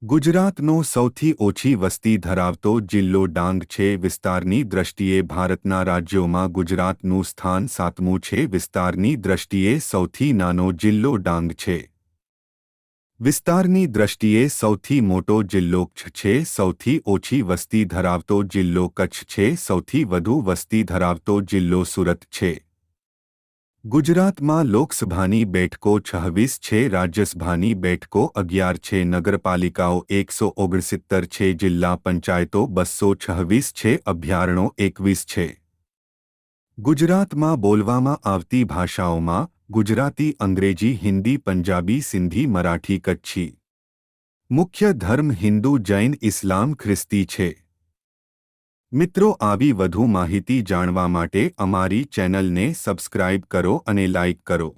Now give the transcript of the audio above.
ગુજરાતનો સૌથી ઓછી વસ્તી ધરાવતો જિલ્લો ડાંગ છે. વિસ્તારની દ્રષ્ટિએ ભારતના રાજ્યોમાં ગુજરાતનું સ્થાન 7મું છે. વિસ્તારની દ્રષ્ટિએ સૌથી નાનો જિલ્લો ડાંગ છે. વિસ્તારની દ્રષ્ટિએ સૌથી મોટો જિલ્લો કચ્છ છે. સૌથી ઓછી વસ્તી ધરાવતો જિલ્લો કચ્છ છે. સૌથી વધુ વસ્તી ધરાવતો જિલ્લો સુરત છે. ગુજરાતમાં લોકસભાની બેઠકો 26 છે. રાજ્યસભાની બેઠકો 11 છે. નગરપાલિકાઓ 169 છે. જિલ્લા પંચાયતો 226 છે. અભયારણ્યો 21 છે. ગુજરાતમાં બોલવામાં આવતી ભાષાઓમાં ગુજરાતી, અંગ્રેજી, હિન્દી, પંજાબી, સિંધી, મરાઠી, કચ્છી. મુખ્ય ધર્મ હિન્દુ, જૈન, ઇસ્લામ, ખ્રિસ્તી છે. મિત્રો, આવી વધુ માહિતી જાણવા માટે અમારી ચેનલને સબસ્ક્રાઇબ કરો અને લાઇક કરો.